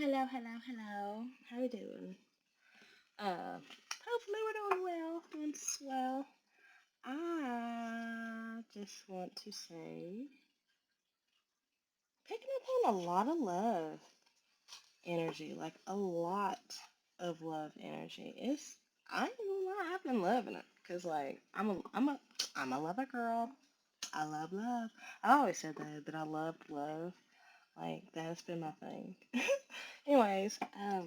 Hello, hello, hello. How we doing? Hopefully we're doing well, doing swell. I just want to say, picking up on a lot of love energy, like a lot of love energy. I ain't gonna lie, I've been loving it, cause like I'm a lover girl. I love love. I always said that I loved love. Like that's been my thing. Anyways, what I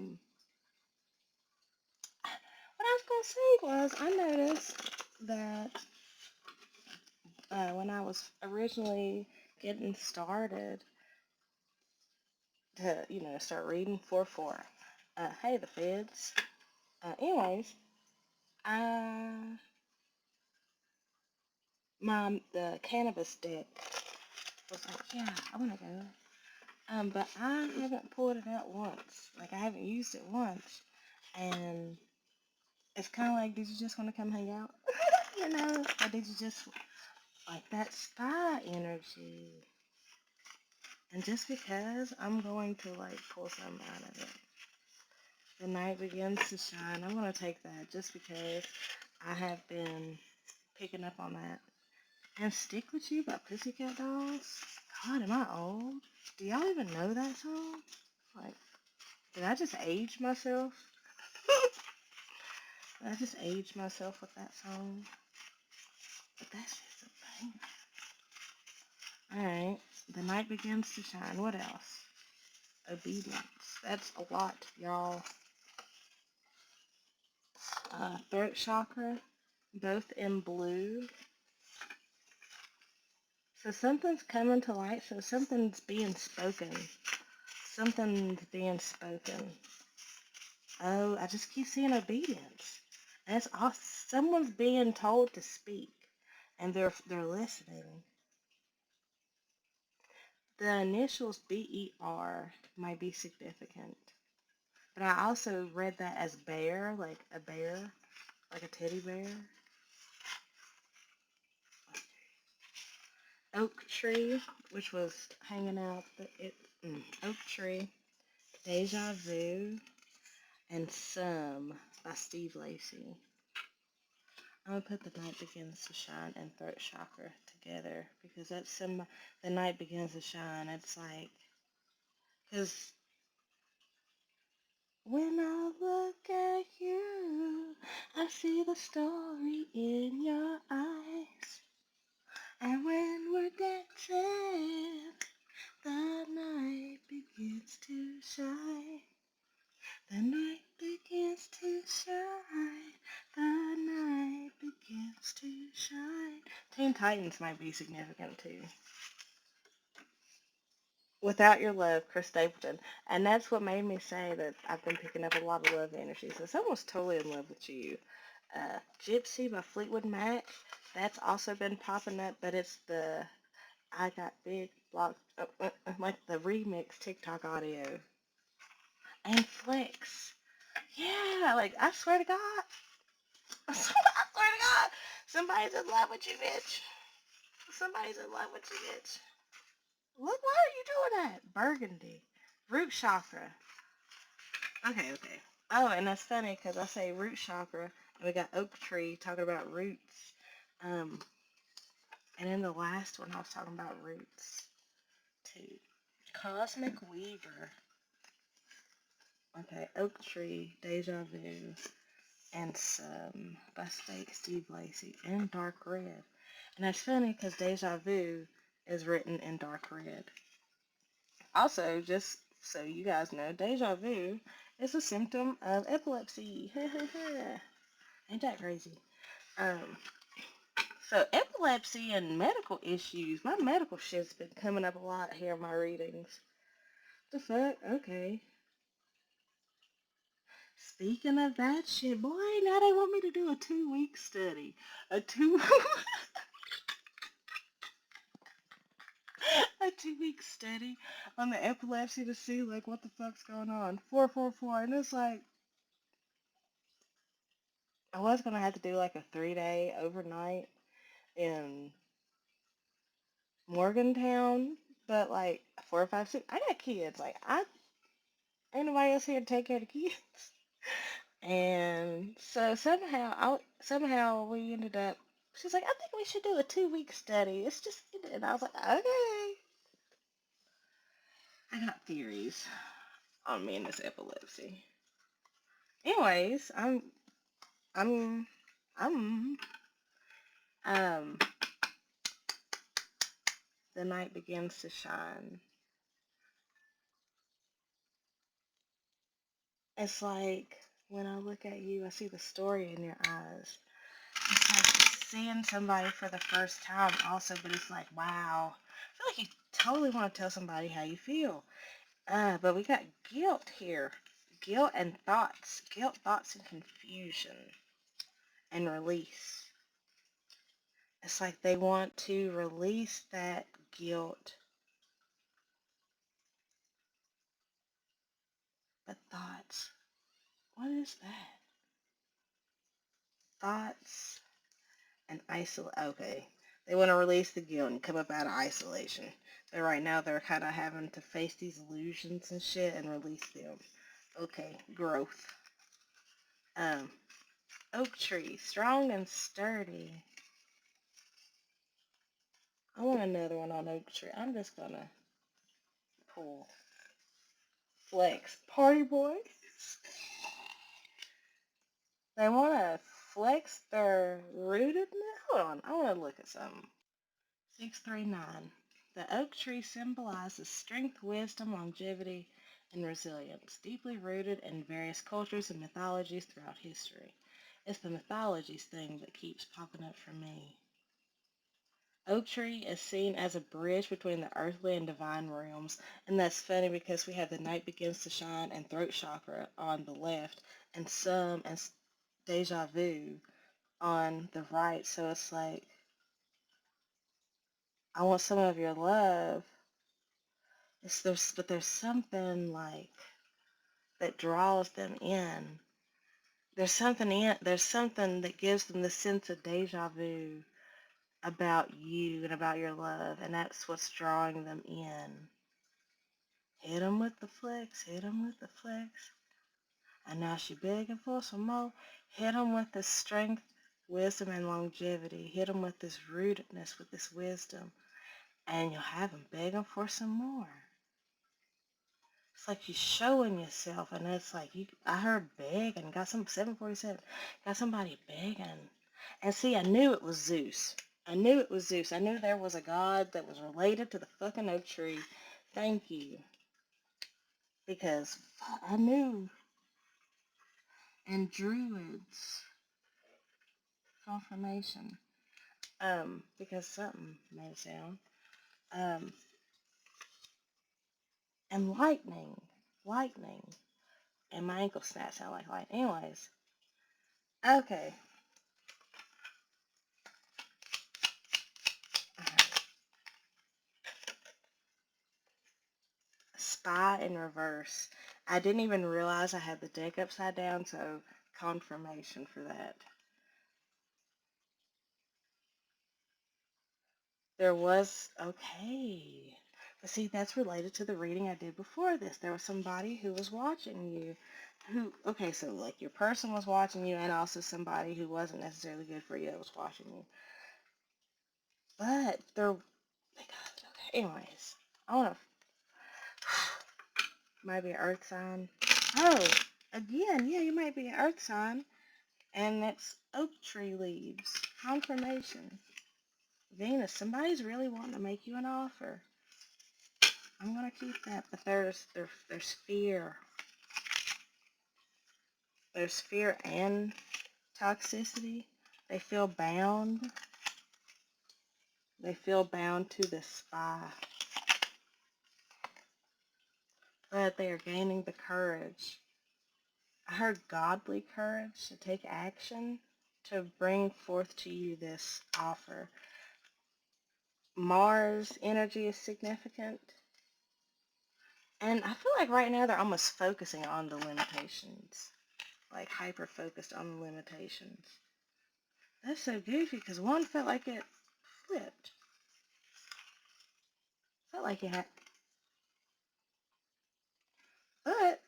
was gonna say was I noticed that when I was originally getting started to, start reading 4-4. Hey, the feds. Anyways, uh, the cannabis deck was like, yeah, I want to go. But I haven't pulled it out once. Like, I haven't used it once. And it's kind of like, did you just want to come hang out? Or did you just, like, that spy energy? And just because I'm going to, like, pull some out of it. The night begins to shine. I'm going to take that just because I have been picking up on that. And Stick With You by Pussycat Dolls. God, am I old? Do y'all even know that song? Like, did I just age myself? Did I just age myself with that song? But that's just a thing. Alright. The night begins to shine. What else? Obedience. That's a lot, y'all. Throat chakra, both in blue. So something's coming to light. So something's being spoken. Something's being spoken. Oh, I just keep seeing obedience. And it's all someone's being told to speak, and they're listening. The initials BER might be significant, but I also read that as bear, like a bear, like a teddy bear. Oak tree, which was hanging out. Oak tree, deja vu, and Some by Steve Lacy. I'm gonna put The Night Begins to Shine and Throat Chakra together because the night begins to shine. It's like, because when I look at you, I see the story in your eyes. And when we're dancing, the night begins to shine. The night begins to shine. The night begins to shine. Teen Titans might be significant too. Without Your Love, Chris Stapleton. And that's what made me say that I've been picking up a lot of love energy. So someone's totally in love with you. Gypsy by Fleetwood Mac. That's also been popping up, but it's the I Got Big Block, like the remix TikTok audio. And Flex. Yeah, like I swear to God, I swear to God, somebody's in love with you, bitch. Somebody's in love with you, bitch. Look, why are you doing that? Burgundy. Root chakra. Okay. Oh, and that's funny because I say root chakra, and we got oak tree talking about roots. Um, and in the last one, I was talking about roots too. Cosmic Weaver. Okay, oak tree, deja vu, and some by Steve Lacy in dark red. And that's funny because deja vu is written in dark red. Also, just so you guys know, deja vu is a symptom of epilepsy. Ain't that crazy? Um, so epilepsy and medical issues. My medical shit's been coming up a lot here in my readings. The fuck? Okay. Speaking of that shit, boy, now they want me to do a 2 week study. A two a 2 week study on the epilepsy to see like what the fuck's going on. 444, and it's like I was gonna have to do like a 3 day overnight in Morgantown, but like 4 or 5, 6. I got kids. Like I Ain't nobody else here to take care of the kids. And so somehow we ended up. She's like, I think we should do a 2 week study. It's just, and I was like, okay. I got theories on me and this epilepsy. Anyways, I'm, I'm, um, the night begins to shine. It's like when I look at you, I see the story in your eyes. It's like seeing somebody for the first time also, but it's like, wow. I feel like you totally want to tell somebody how you feel. But we got guilt here. Guilt and thoughts. Guilt, thoughts, and confusion. And release. It's like they want to release that guilt. But thoughts. What is that? Thoughts and isolate. Okay. They want to release the guilt and come up out of isolation. But right now they're kind of having to face these illusions and shit and release them. Okay. Growth. Um, Oak tree. Strong and sturdy. I want another one on oak tree. I'm just gonna pull flex. Party boys. They want to flex their rootedness. Hold on. I want to look at something. 639. The oak tree symbolizes strength, wisdom, longevity, and resilience, deeply rooted in various cultures and mythologies throughout history. It's the mythologies thing that keeps popping up for me. Oak tree is seen as a bridge between the earthly and divine realms, and that's funny because we have the night begins to shine and throat chakra on the left, and some and deja vu on the right. So it's like I want some of your love. But there's something like that draws them in. There's something that gives them the sense of deja vu about you and about your love, and that's what's drawing them in. Hit 'em with the flex, hit 'em with the flex. And now she begging for some more. Hit 'em with this strength, wisdom, and longevity. Hit 'em with this rootedness, with this wisdom. And you'll have 'em begging for some more. It's like you're showing yourself, and it's like I heard begging, got some 747, got somebody begging. And see, I knew it was Zeus. I knew it was Zeus. I knew there was a god that was related to the fucking oak tree. Thank you. Because I knew. And druids. Confirmation. Because something made a sound. Um, and lightning. Lightning. And my ankle snaps sound like lightning. Anyways. Okay. Spy in reverse. I didn't even realize I had the deck upside down, so confirmation for that. There was, okay. But see, that's related to the reading I did before this. There was somebody who was watching you. Okay, so like your person was watching you, and also somebody who wasn't necessarily good for you that was watching you. But okay, anyways, I want to, might be an earth sign. Oh, again, yeah, you might be an earth sign. And it's oak tree leaves. Confirmation. Venus, somebody's really wanting to make you an offer. I'm gonna keep that, but there's fear. There's fear and toxicity. They feel bound. They feel bound to the spy. But they are gaining the courage. I heard godly courage to take action to bring forth to you this offer. Mars energy is significant. And I feel like right now they're almost focusing on the limitations. Like hyper focused on the limitations. That's so goofy because one felt like it flipped. Felt like it had. But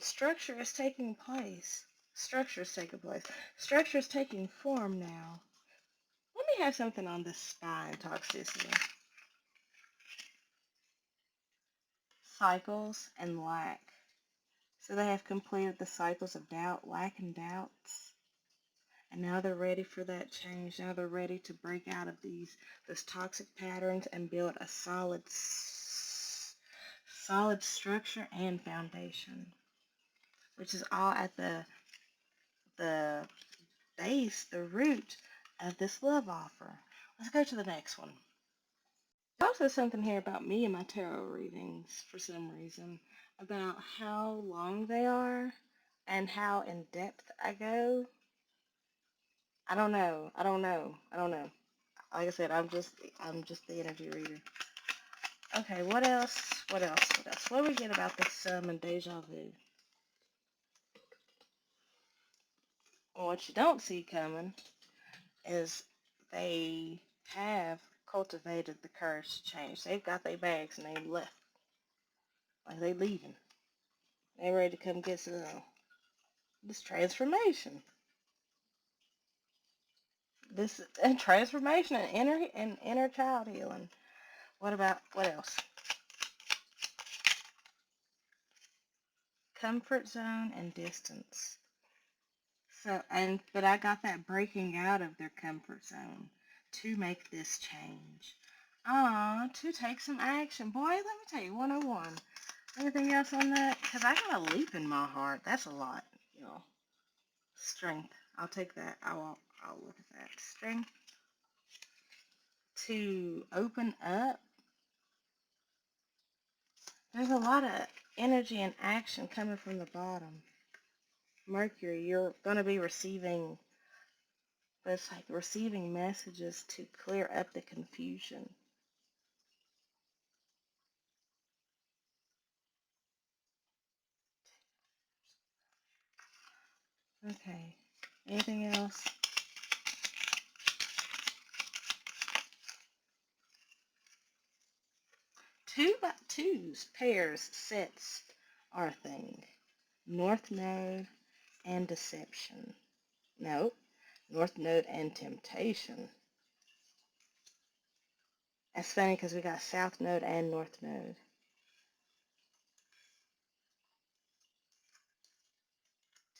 Structure is taking place. Structure is taking place. Structure is taking form now. Let me have something on the spine toxicity. Cycles and lack. So they have completed the cycles of doubt, lack, and doubts. And now they're ready for that change. Now they're ready to break out of those toxic patterns and build a solid structure and foundation, which is all at the base, the root of this love offer. Let's go to the next one. There's also something here about me and my tarot readings for some reason, about how long they are and how in depth I go. I don't know. I don't know. I don't know. Like I said, I'm just the energy reader. Okay, what else? What else? What else? What do we get about the sum and deja vu? Well, what you don't see coming is they have cultivated the courage to change. They've got their bags and they left. Like they leaving. They ready to come get this transformation. This and transformation and inner child healing. What else? Comfort zone and distance. But I got that breaking out of their comfort zone to make this change. To take some action. Boy, let me tell you, 101. Anything else on that? Because I got a leap in my heart. That's a lot, you know. Strength. I'll take that. I'll look at that. Strength to open up. There's a lot of energy and action coming from the bottom. Mercury, you're going to be receiving, but it's like receiving messages to clear up the confusion. Okay. Anything else? Two by twos, pairs, sets are a thing. North Node and deception. No, North Node and temptation. That's funny because we got South Node and North Node.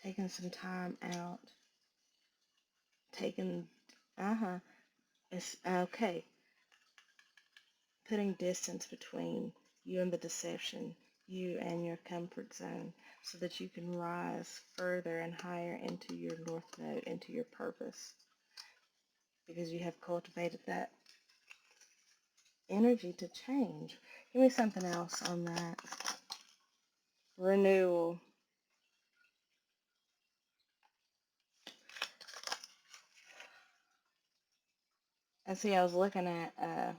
Taking some time out. Taking, it's okay. Putting distance between you and the deception, you and your comfort zone, so that you can rise further and higher into your North Node, into your purpose. Because you have cultivated that energy to change. Give me something else on that. Renewal. And see, I was looking at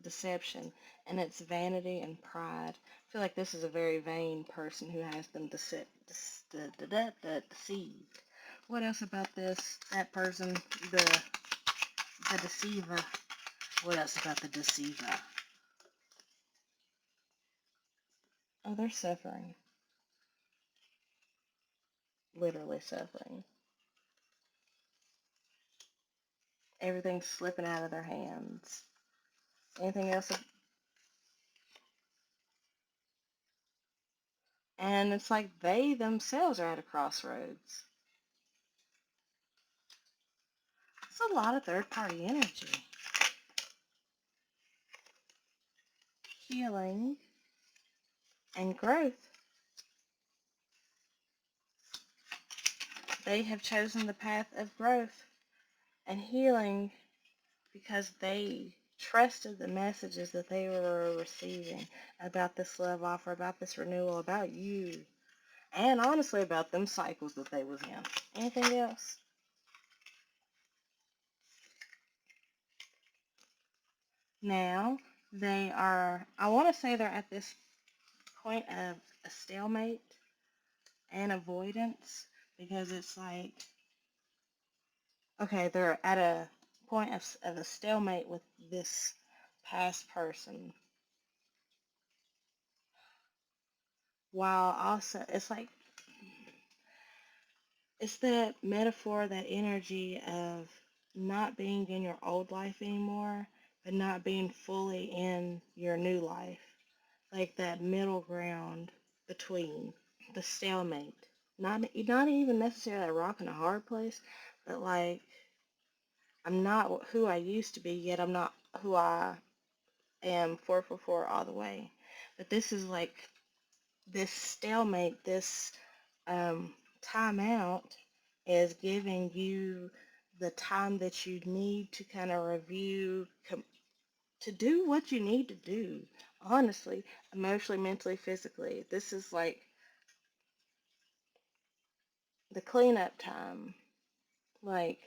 deception, and it's vanity and pride. I feel like this is a very vain person who has them deceived. What else about that person, the deceiver? What else about the deceiver? Oh, they're suffering. Literally suffering. Everything's slipping out of their hands. Anything else? And it's like they themselves are at a crossroads. It's a lot of third-party energy. Healing and growth. They have chosen the path of growth and healing because they trusted the messages that they were receiving about this love offer, about this renewal, about you, and honestly about them cycles that they was in. Anything else? Now they are, I want to say they're at this point of a stalemate and avoidance, because it's like, okay, they're at a point of a stalemate with this past person, while also it's like It's that metaphor, that energy of not being in your old life anymore, but not being fully in your new life. Like that middle ground between, the stalemate. Not even necessarily a rock and a hard place, but like I'm not who I used to be, yet I'm not who I am 444 all the way. But this is like this stalemate, this um, timeout is giving you the time that you need to kind of review, to do what you need to do, honestly, emotionally, mentally, physically. This is like the cleanup time. Like,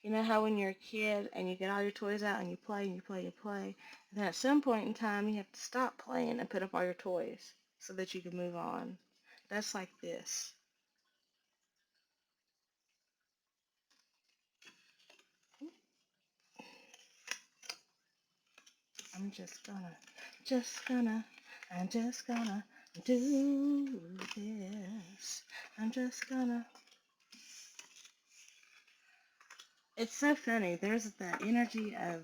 you know how when you're a kid and you get all your toys out and you play and you play and you play, and then at some point in time you have to stop playing and put up all your toys so that you can move on. That's like this. I'm just gonna, I'm just gonna do this. I'm just gonna. It's so funny. There's that energy of,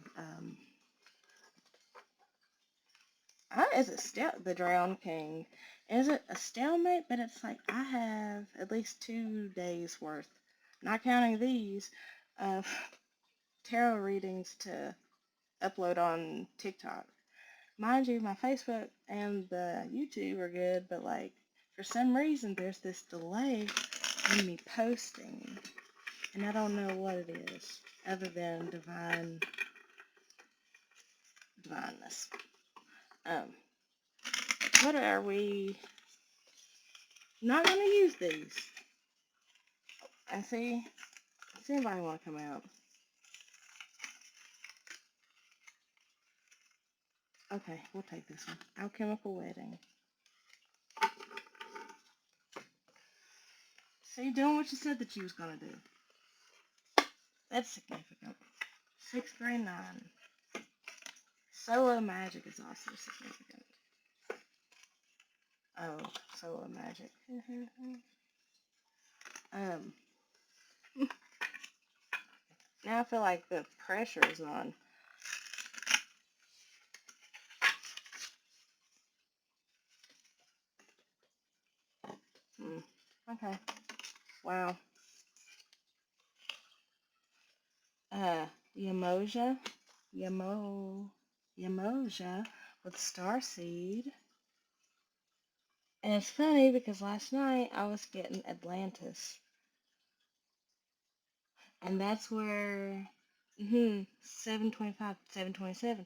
is it the Drowned King? Is it a stalemate? But it's like I have at least 2 days worth, not counting these, of tarot readings to upload on TikTok. Mind you, my Facebook and the YouTube are good, but like for some reason there's this delay in me posting, and I don't know what it is other than divineness. Um, what are we not gonna use these? I see. Does anybody want to come out? Okay, we'll take this one. Alchemical Wedding. See, doing what you said that you was gonna do. That's significant. 639. Solo magic is also significant. Oh, solo magic. um, now I feel like the pressure is on. Hmm. Okay. Wow. Yamoja. Yamo. Yamoja with Starseed. And it's funny because last night I was getting Atlantis. And that's where 725, 727.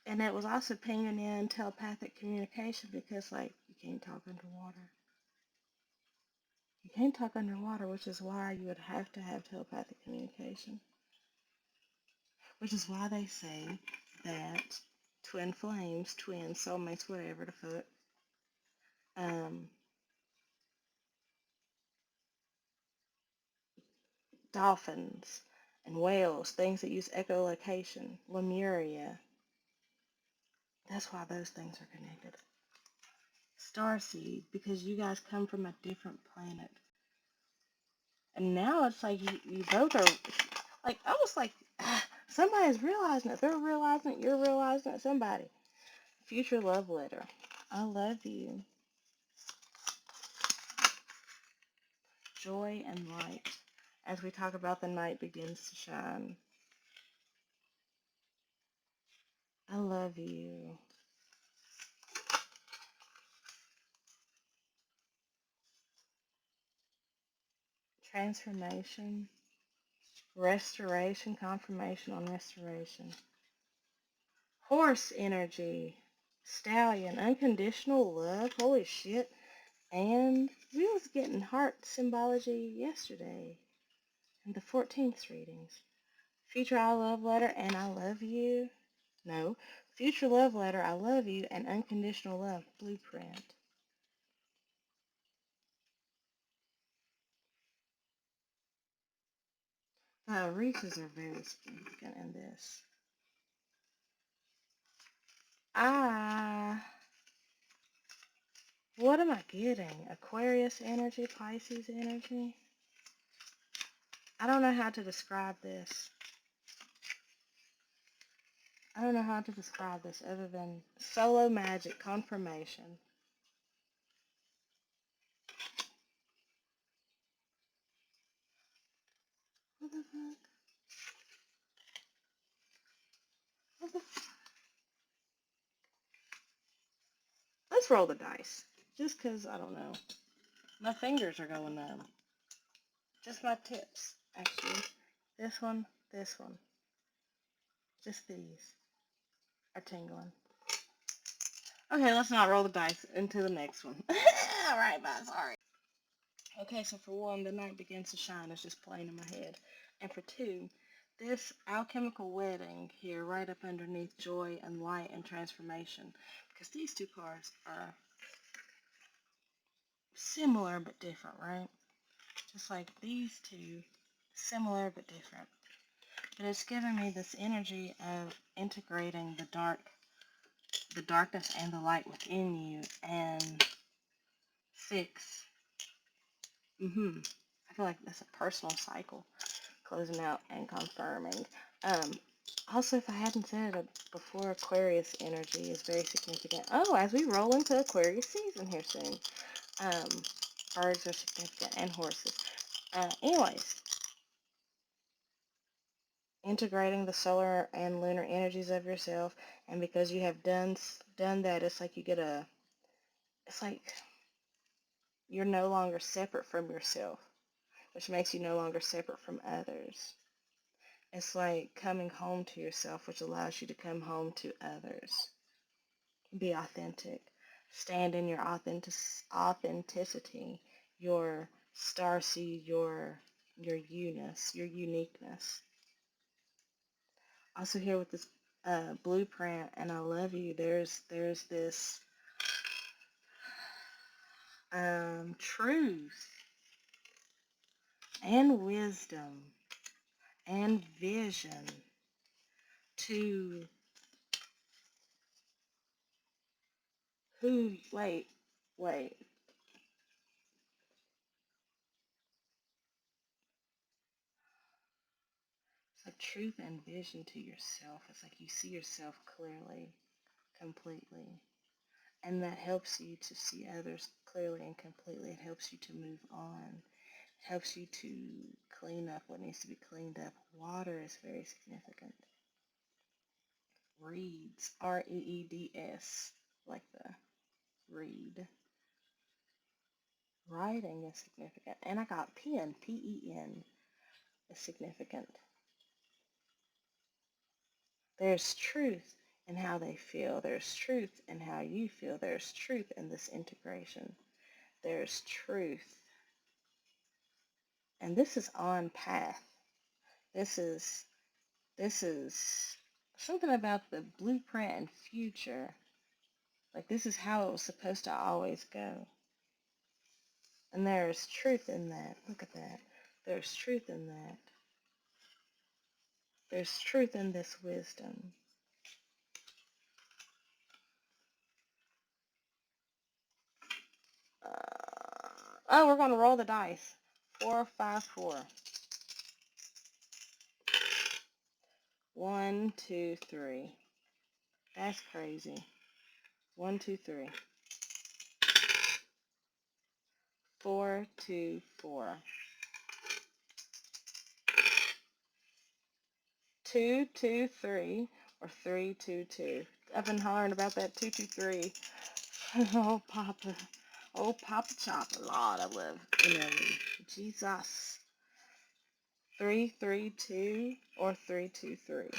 And it was also pinging in telepathic communication because like you can't talk underwater. You can't talk underwater, which is why you would have to have telepathic communication. Which is why they say that twin flames, twins, soulmates, whatever the fuck, um, dolphins and whales, things that use echolocation, Lemuria, that's why those things are connected. Starseed, because you guys come from a different planet. And now it's like you both are, like, almost like somebody's realizing it. They're realizing it. You're realizing it. Somebody. Future love letter. I love you. Joy and light. As we talk about the night begins to shine. I love you. Transformation. Restoration. Confirmation on restoration. Horse energy. Stallion. Unconditional love. Holy shit. And we was getting heart symbology yesterday in the 14th readings. Future I love letter and I love you. No. Future love letter, I love you, and unconditional love blueprint. The reaches are very significant in this. Ah, what am I getting? Aquarius energy, Pisces energy? I don't know how to describe this. I don't know how to describe this other than solo magic confirmation. What the fuck? What the fuck? Let's roll the dice. Just 'cause I don't know. My fingers are going numb. Just my tips, actually. This one, this one. Just these are tingling. Okay, let's not roll the dice into the next one. Alright, bye, sorry. Okay, so for one, the night begins to shine is just playing in my head. And for two, this alchemical wedding here right up underneath joy and light and transformation, because these two cards are similar but different, right? Just like these two, similar but different. But it's giving me this energy of integrating the darkness and the light within you, and six. I feel like that's a personal cycle, closing out and confirming. Um, Also, if I hadn't said it before, Aquarius energy is very significant. Oh, as we roll into Aquarius season here soon. Birds are significant, and horses. Anyways, integrating the solar and lunar energies of yourself, and because you have done that, it's like you get it's like you're no longer separate from yourself, which makes you no longer separate from others. It's like coming home to yourself, which allows you to come home to others. Be authentic. Stand in your authenticity, your starseed, your you-ness, your uniqueness. Also here with this blueprint, and I love you, there's this truth and wisdom and vision to who, wait, it's like truth and vision to yourself. It's like you see yourself clearly, completely. And that helps you to see others clearly and completely. It helps you to move on. It helps you to clean up what needs to be cleaned up. Water is very significant. Reeds, R-E-E-D-S, like the reed. Writing is significant. And I got pen, P-E-N, is significant. There's truth in how they feel. There's truth in how you feel. There's truth in this integration. There's truth. And this is on path. This is something about the blueprint and future. Like this is how it was supposed to always go. And there's truth in that. Look at that. There's truth in that. There's truth in this wisdom. Oh, we're going to roll the dice. 4, 5, 4. 1, 2, 3. That's crazy. 1, 2, 3. 4, 2, 4. 2, 2, 3, or 3, 2, 2. I've been hollering about that 2, 2, 3. Oh, Papa. Oh, Papa Chopper. Lord, I love Jesus. 3, 3, 2, or 3, 2, 3.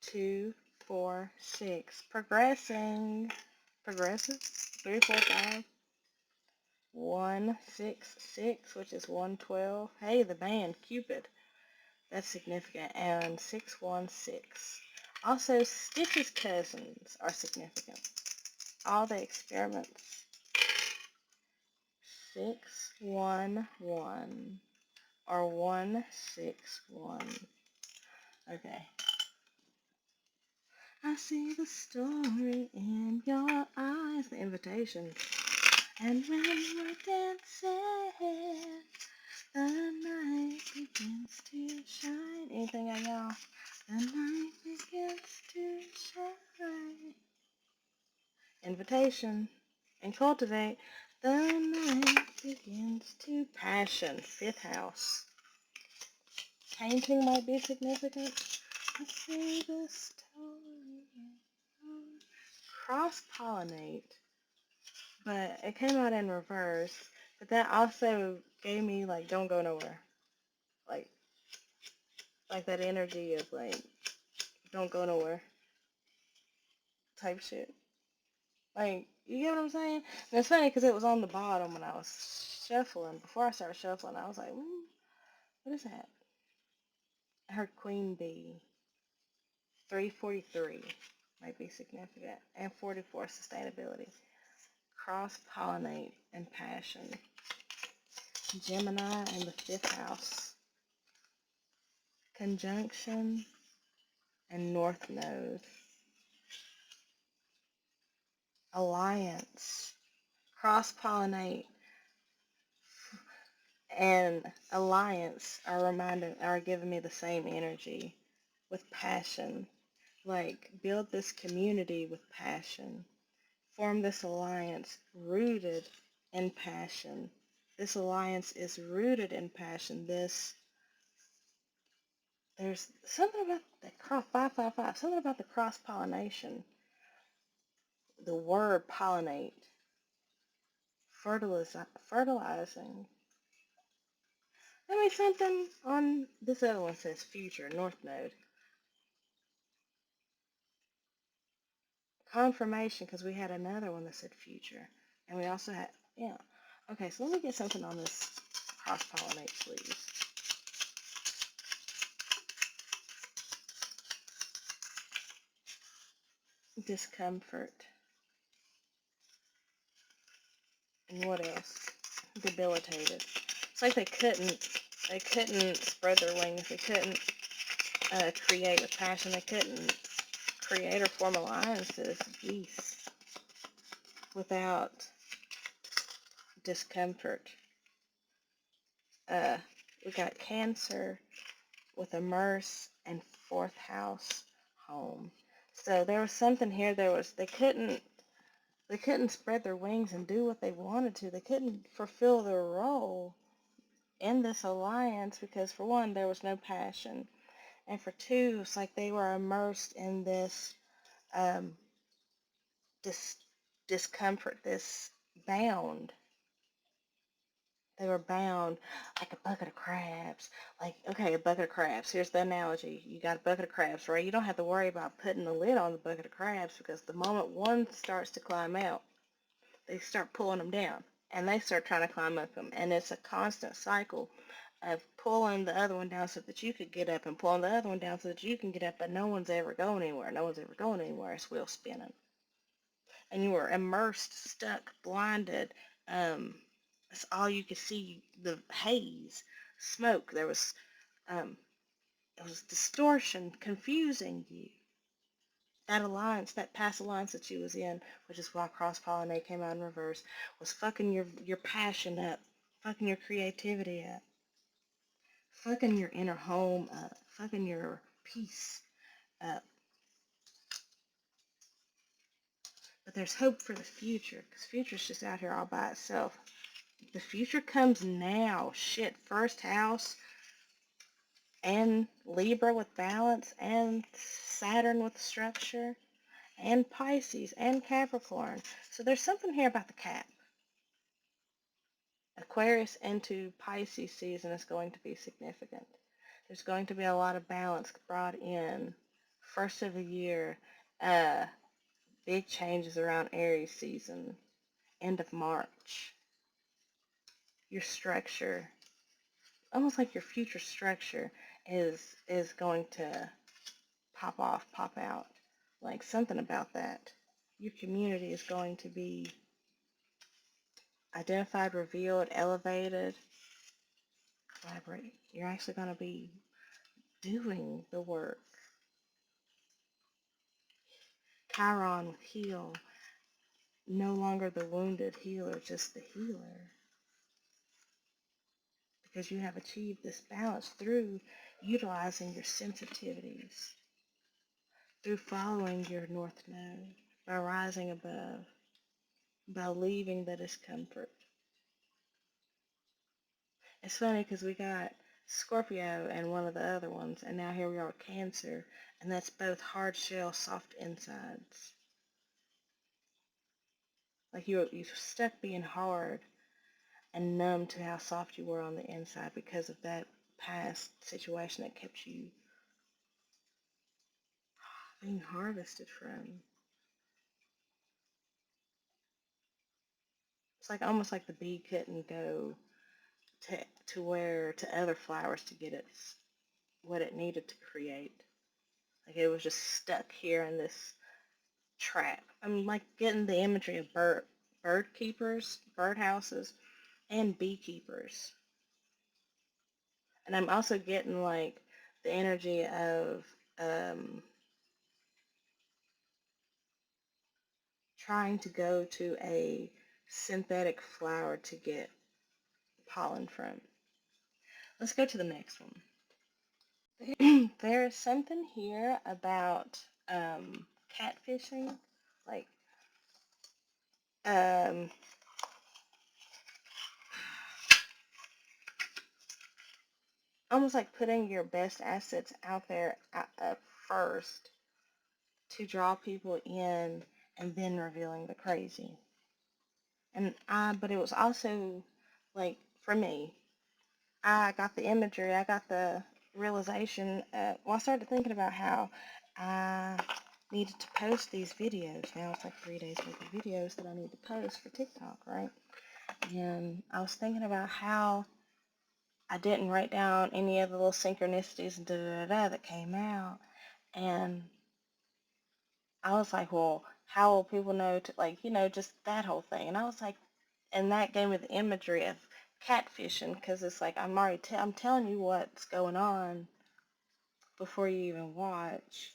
2, 4, 6. Progressing. Progressive. 3, 4, 5. 1, 6, 6, which is 112. Hey, the band, Cupid. That's significant. And 6, 1, 6. Also, Stitch's cousins are significant. All the experiments. 6, 1, 1. Or 1, 6, 1. Okay. I see the story in your eyes. The invitation. And when we're dancing, the night begins to shine. Anything at y'all? The night begins to shine. Invitation and cultivate. The night begins to passion. Fifth house. Painting might be significant. Let's see the story. Cross pollinate, but it came out in reverse. But that also gave me like don't go nowhere, like that energy of like don't go nowhere type shit. Like you get what I'm saying? And it's funny because it was on the bottom when I was shuffling. Before I started shuffling, I was like, what is that? I heard queen bee. 343 might be significant, and 44 sustainability. Cross pollinate and passion. Gemini in the fifth house. Conjunction and north node. Alliance. Cross pollinate and alliance are giving me the same energy with passion. Like build this community with passion. Form this alliance rooted in passion. This alliance is rooted in passion. There's something about the cross 555, something about the cross pollination. The word pollinate, fertilizing. I mean something on this other one says future, north node. Confirmation, because we had another one that said future. And we also had, yeah. Okay, so let me get something on this cross pollinate, please. Discomfort. And what else? Debilitated. It's like they couldn't spread their wings. They couldn't create with passion. They couldn't create or form alliances, geese, without discomfort. Uh, we got Cancer with a Mars and fourth house home. So there was something here. They couldn't spread their wings and do what they wanted to. They couldn't fulfill their role in this alliance because for one, there was no passion. And for two, it's like they were immersed in this um, dis- discomfort, this bound. They were bound like a bucket of crabs. Like, okay, a bucket of crabs. Here's the analogy. You got a bucket of crabs, right? You don't have to worry about putting the lid on the bucket of crabs because the moment one starts to climb out, they start pulling them down. And they start trying to climb up them. And it's a constant cycle of pulling the other one down so that you could get up and pulling the other one down so that you can get up. But no one's ever going anywhere. No one's ever going anywhere. It's wheel spinning. And you were immersed, stuck, blinded. That's all you could see, the haze, smoke. Um, there was distortion, confusing you. That alliance, that past alliance that you was in, which is why cross pollinate came out in reverse, was fucking your passion up, fucking your creativity up, fucking your inner home up, fucking your peace up. But there's hope for the future, because future's just out here all by itself. The future comes now. Shit, first house and Libra with balance and Saturn with structure and Pisces and Capricorn. So there's something here about the cap. Aquarius into Pisces season is going to be significant. There's going to be a lot of balance brought in. First of the year, big changes around Aries season. End of March. Your structure, almost like your future structure, is going to pop off, pop out. Like something about that. Your community is going to be identified, revealed, elevated, collaborate. You're actually going to be doing the work. Chiron with heal. no longer the wounded healer, just the healer. Because you have achieved this balance through utilizing your sensitivities, through following your North Node, by rising above, by leaving the discomfort. It's funny because we got Scorpio and one of the other ones, and now here we are with Cancer, and that's both hard shell, soft insides. Like you're stuck being hard and numb to how soft you were on the inside because of that past situation that kept you being harvested from. It's like almost like the bee couldn't go to other flowers to get its what it needed to create. Like it was just stuck here in this trap. I'm like getting the imagery of bird keepers, bird houses, and beekeepers. And I'm also getting like the energy of trying to go to a synthetic flower to get pollen from. Let's go to the next one. There is something here about catfishing, like um, almost like putting your best assets out there first to draw people in and then revealing the crazy. But it was also like for me, I got the imagery, I got the realization. Well, I started thinking about how I needed to post these videos. Now it's like 3 days worth of videos that I need to post for TikTok, right? And I was thinking about how I didn't write down any of the little synchronicities and da-da-da-da that came out. And I was like, well, how will people know to, like, just that whole thing. And I was like, and that gave me the imagery of catfishing because it's like I'm telling you what's going on before you even watch,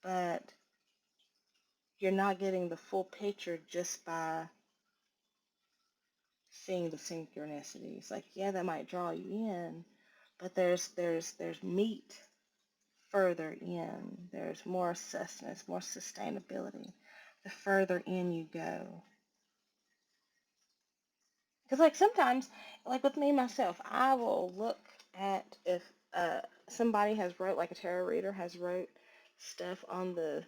but you're not getting the full picture just by seeing the synchronicities. Like, yeah, that might draw you in, but there's meat further in. There's more sustenance, more sustainability the further in you go. Because, like, sometimes, like with me, myself, I will look at if somebody has wrote, like a tarot reader has wrote stuff on the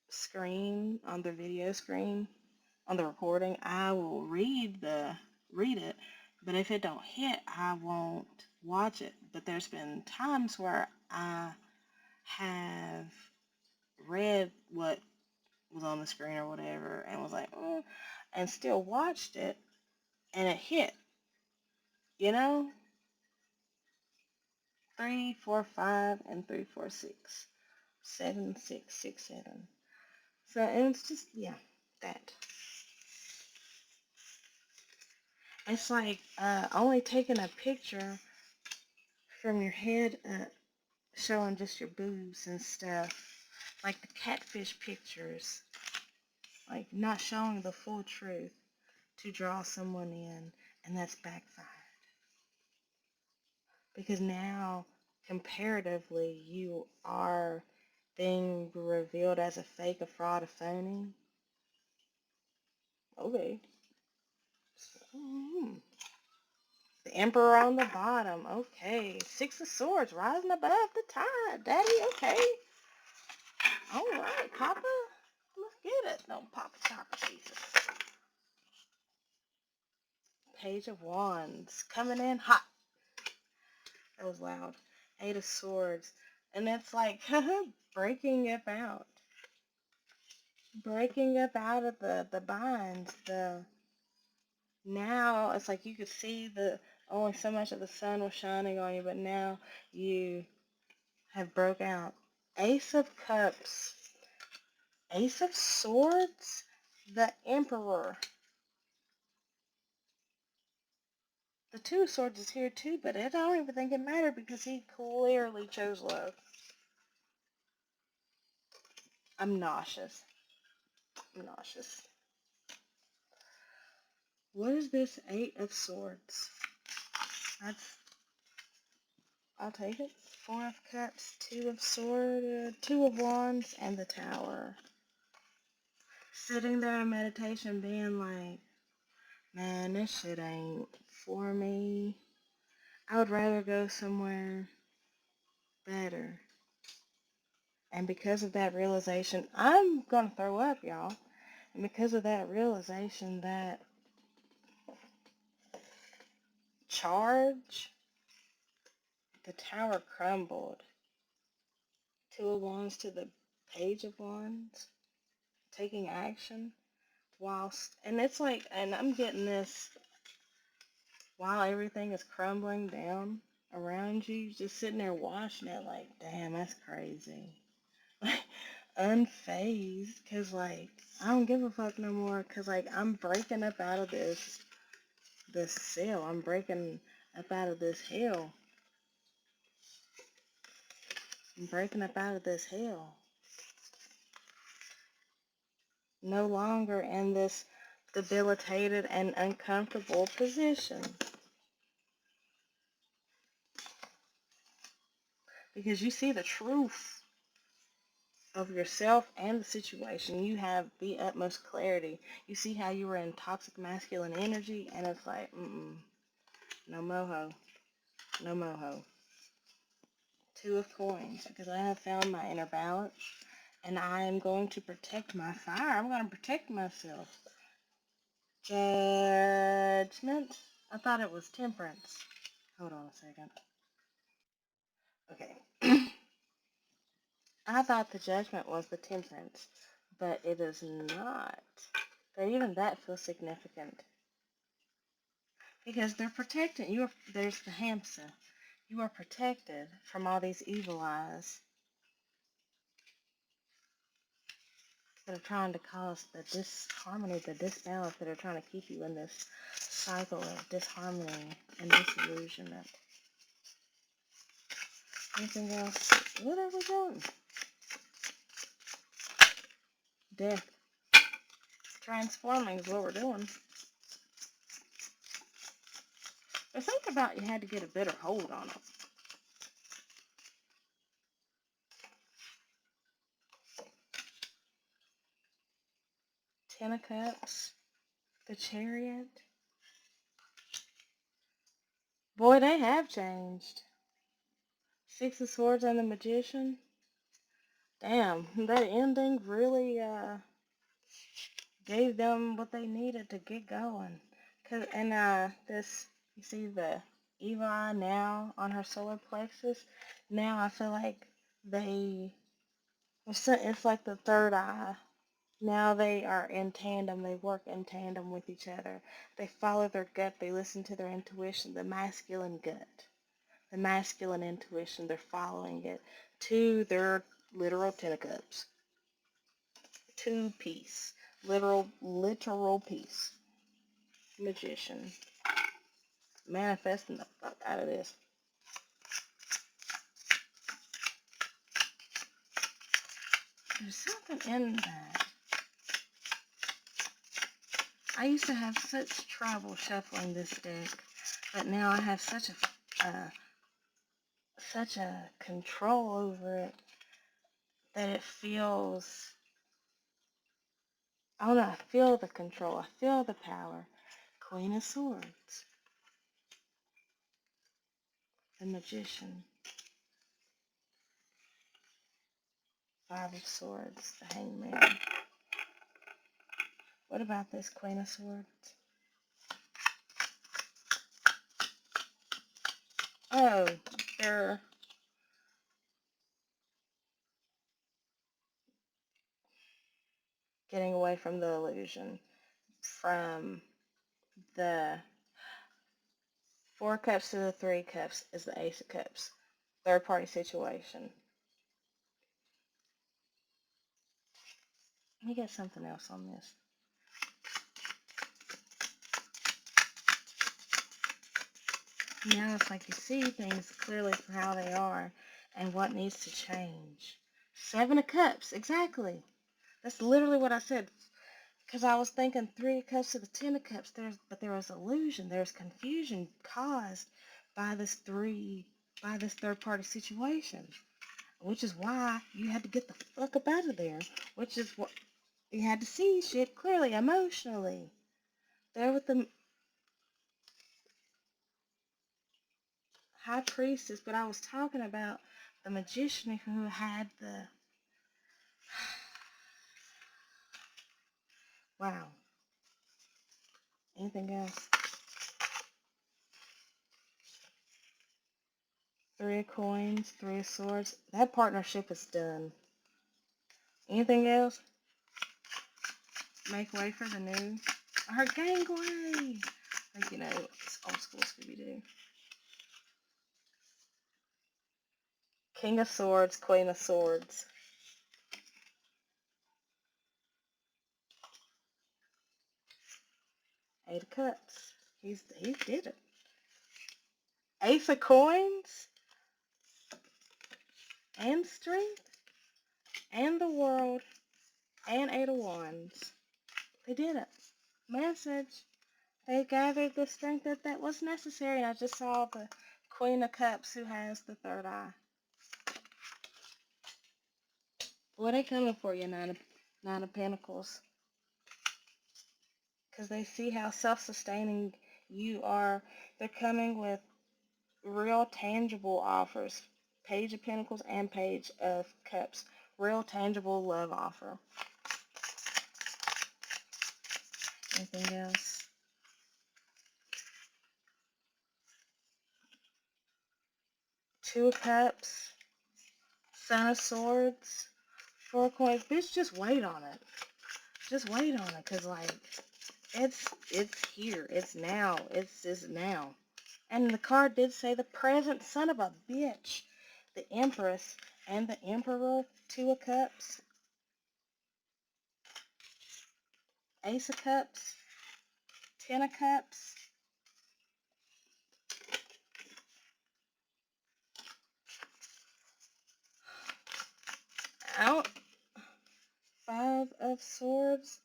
screen, on the video screen, on the recording. I will read it, but if it don't hit, I won't watch it. But there's been times where I have read what was on the screen or whatever and was like, and still watched it, and it hit, you know? 3, 4, 5, and 3, 4, 6. 7, 6, 6, 7. So, and it's just, yeah, that. It's like only taking a picture from your head up, showing just your boobs and stuff. Like the catfish pictures. Like not showing the full truth to draw someone in, and that's backfired. Because now, comparatively, you are being revealed as a fake, a fraud, a phony. Okay. The Emperor on the bottom. Okay. Six of Swords rising above the tide. Daddy, okay. All right, Papa. Let's get it. No, Papa Chopper, Jesus. Page of Wands. Coming in hot. That was loud. Eight of Swords. And that's like breaking up out. Breaking up out of the binds. Now it's like you could see only so much of the sun was shining on you, but now you have broke out. Ace of Cups. Ace of Swords. The Emperor. The Two of Swords is here too, but I don't even think it mattered because he clearly chose love. I'm nauseous. I'm nauseous. What is this? 8 of Swords. I'll take it. 4 of Cups, 2 of Swords, 2 of Wands, and the Tower. Sitting there in meditation being like, man, this shit ain't for me. I would rather go somewhere better. And because of that realization, I'm going to throw up, y'all. And because of that realization, that charge, the Tower crumbled. 2 of Wands to the Page of Wands. Taking action whilst, and it's like, and I'm getting this, while everything is crumbling down around you, just sitting there watching it like, damn, that's crazy. Like, unfazed, because, like, I don't give a fuck no more, because, like, I'm breaking up out of this cell. I'm breaking up out of this hell. I'm breaking up out of this hell. No longer in this debilitated and uncomfortable position. Because you see the truth of yourself and the situation. You have the utmost clarity. You see how you were in toxic masculine energy, and it's like, no moho. No moho. 2 of Coins, because I have found my inner balance, and I am going to protect my fire. I'm going to protect myself. Judgment. I thought it was Temperance. Hold on a second. Okay. I thought the Judgment was the Temperance, but it is not. But even that feels significant. Because they're protected. There's the hamster. You are protected from all these evil eyes that are trying to cause the disharmony, the disbalance, that are trying to keep you in this cycle of disharmony and disillusionment. Anything else? What are we doing? Death. Transforming is what we're doing. There's something about you had to get a better hold on it. Ten of Cups. The Chariot. Boy, they have changed. 6 of Swords and the Magician. Damn, that ending really gave them what they needed to get going. This, you see the evil eye now on her solar plexus. Now I feel like it's like the third eye. Now they are in tandem. They work in tandem with each other. They follow their gut. They listen to their intuition, the masculine gut, the masculine intuition. They're following it to their literal 10 of Cups. 2 peace. Literal peace. Magician. Manifesting the fuck out of this. There's something in that. I used to have such trouble shuffling this deck, but now I have such a control over it that it feels, I don't know, I feel the control, I feel the power. Queen of Swords, the Magician, 5 of Swords, the Hangman. What about this Queen of Swords? Oh, they're getting away from the illusion, from the 4 Cups to the 3 Cups is the Ace of Cups. Third party situation. Let me get something else on this. Now it's like you see things clearly for how they are and what needs to change. 7 of Cups, exactly. That's literally what I said. Because I was thinking 3 of cups to the 10 of cups. But there was illusion. There was confusion caused by this third party situation, which is why you had to get the fuck up out of there. Which is what you had to see shit clearly, emotionally. There with the high priestess, but I was talking about the magician who had the wow. Anything else? 3 of coins, 3 of swords. That partnership is done. Anything else? Make way for the new. I heard gangway. Like, it's old school Scooby Doo. King of Swords, Queen of Swords. Eight of Cups. He did it. Ace of Coins and Strength and the World and Eight of Wands. They did it. Message. They gathered the strength that was necessary. And I just saw the Queen of Cups who has the third eye. What are they coming for you, Nine of Pentacles? Because they see how self-sustaining you are. They're coming with real tangible offers. Page of Pentacles and Page of Cups. Real tangible love offer. Anything else? Two of Cups. Son of Swords. 4 of Coins. Bitch, just wait on it. Just wait on it. Because, like, it's here. It's now. It's now. And the card did say the present son of a bitch. The Empress and the Emperor. 2 of Cups. Ace of Cups. 10 of Cups. Out. 5 of Swords.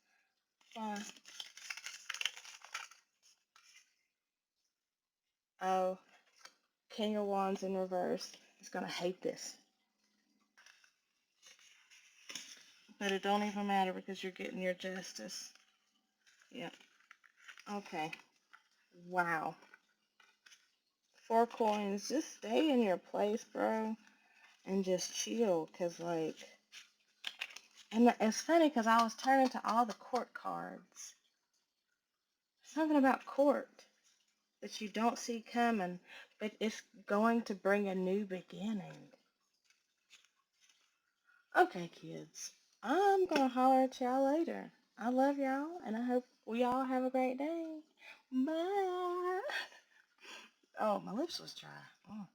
Oh, King of Wands in reverse. It's gonna hate this. But it don't even matter because you're getting your justice. Yep. Okay. Wow. 4 coins. Just stay in your place, bro. And just chill. Because, like... And it's funny because I was turning to all the court cards. Something about court that you don't see coming. But it's going to bring a new beginning. Okay, kids. I'm going to holler at y'all later. I love y'all, and I hope we all have a great day. Bye. Oh, my lips was dry. Oh.